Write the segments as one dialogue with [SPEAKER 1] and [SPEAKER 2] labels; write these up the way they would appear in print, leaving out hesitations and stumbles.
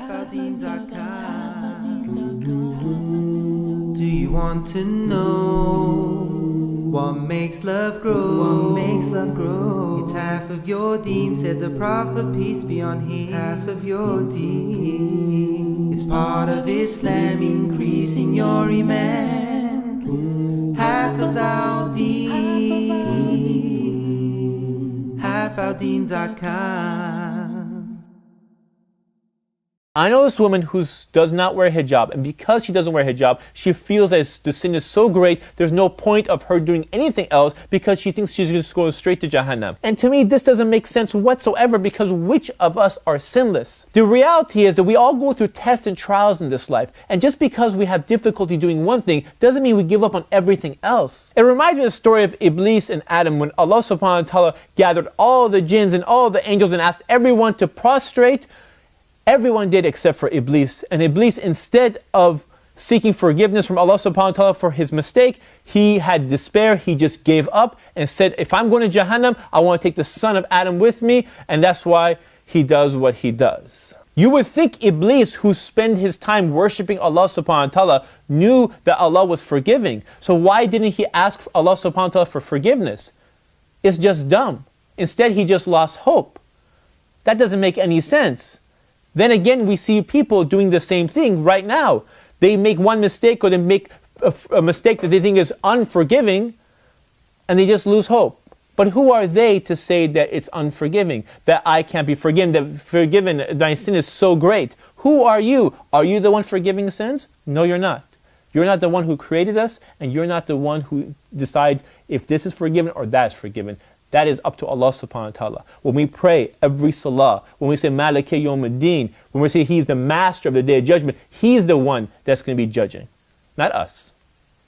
[SPEAKER 1] halfaldeen.com. Do you want to know what makes love grow? What makes love grow? It's half of your deen, said the Prophet, peace be on him. Half of your deen. It's part of Islam, increasing your iman. Half of our deen. halfaldeen.com.
[SPEAKER 2] I know this woman who does not wear hijab, and because she doesn't wear hijab, she feels that the sin is so great, there's no point of her doing anything else because she thinks she's just going straight to Jahannam. And to me, this doesn't make sense whatsoever, because which of us are sinless? The reality is that we all go through tests and trials in this life, and just because we have difficulty doing one thing doesn't mean we give up on everything else. It reminds me of the story of Iblis and Adam when Allah subhanahu wa ta'ala gathered all the jinns and all the angels and asked everyone to prostrate. Everyone did except for Iblis. And Iblis, instead of seeking forgiveness from Allah subhanahu wa ta'ala for his mistake, he had despair. He just gave up and said, if I'm going to Jahannam, I want to take the son of Adam with me. And that's why he does what he does. You would think Iblis, who spent his time worshipping Allah subhanahu wa ta'ala, knew that Allah was forgiving. So why didn't he ask Allah subhanahu wa ta'ala for forgiveness? It's just dumb. Instead, he just lost hope. That doesn't make any sense. Then again, we see people doing the same thing right now. They make one mistake, or they make a mistake that they think is unforgiving, and they just lose hope. But who are they to say that it's unforgiving, that I can't be forgiven, that thy sin is so great? Who are you? Are you the one forgiving sins? No, you're not. You're not the one who created us, and you're not the one who decides if this is forgiven or that is forgiven. That is up to Allah subhanahu wa ta'ala. When we pray every salah, when we say Maliki Yawmuddin, when we say He's the master of the Day of Judgment, He's the one that's going to be judging, not us.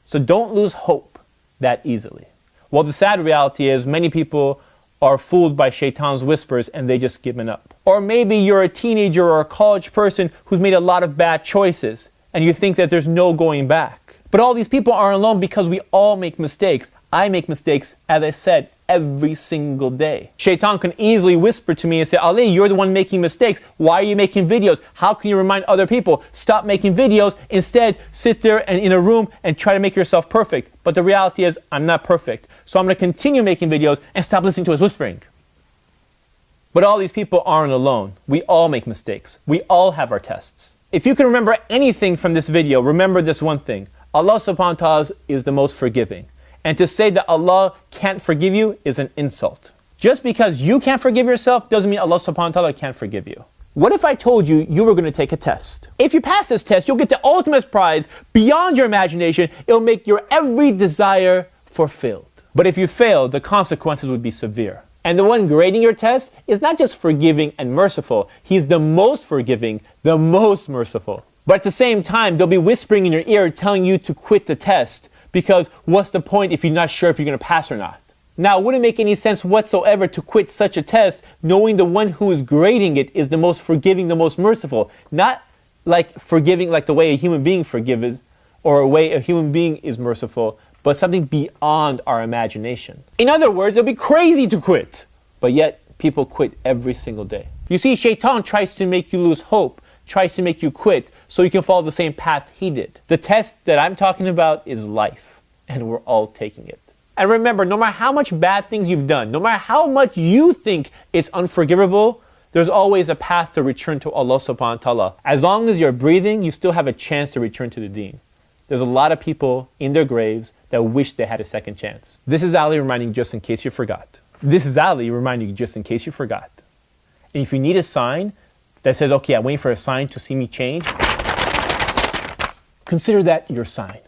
[SPEAKER 2] So don't lose hope that easily. Well, the sad reality is many people are fooled by shaitan's whispers and they just given up. Or maybe you're a teenager or a college person who's made a lot of bad choices and you think that there's no going back. But all these people aren't alone, because we all make mistakes. I make mistakes, as I said, every single day. Shaitan can easily whisper to me and say, Ali, you're the one making mistakes. Why are you making videos? How can you remind other people? Stop making videos. Instead, sit there and in a room and try to make yourself perfect. But the reality is, I'm not perfect. So I'm going to continue making videos and stop listening to his whispering. But all these people aren't alone. We all make mistakes. We all have our tests. If you can remember anything from this video, remember this one thing. Allah subhanahu wa ta'ala is the most forgiving. And to say that Allah can't forgive you is an insult. Just because you can't forgive yourself doesn't mean Allah subhanahu wa ta'ala can't forgive you. What if I told you you were going to take a test? If you pass this test, you'll get the ultimate prize beyond your imagination. It'll make your every desire fulfilled. But if you fail, the consequences would be severe. And the one grading your test is not just forgiving and merciful. He's the most forgiving, the most merciful. But at the same time, they'll be whispering in your ear telling you to quit the test. Because what's the point if you're not sure if you're going to pass or not? Now, it wouldn't make any sense whatsoever to quit such a test knowing the one who is grading it is the most forgiving, the most merciful. Not like forgiving like the way a human being forgives or a way a human being is merciful, but something beyond our imagination. In other words, it'll be crazy to quit. But yet, people quit every single day. You see, Shaitan tries to make you lose hope, tries to make you quit so you can follow the same path he did. The test that I'm talking about is life, and we're all taking it. And remember, no matter how much bad things you've done, no matter how much you think is unforgivable, there's always a path to return to Allah subhanahu wa ta'ala. As long as you're breathing, you still have a chance to return to the deen. There's a lot of people in their graves that wish they had a second chance. This is Ali reminding you just in case you forgot. This is Ali reminding you just in case you forgot. And if you need a sign that says, okay, I'm waiting for a sign to see me change, consider that your sign.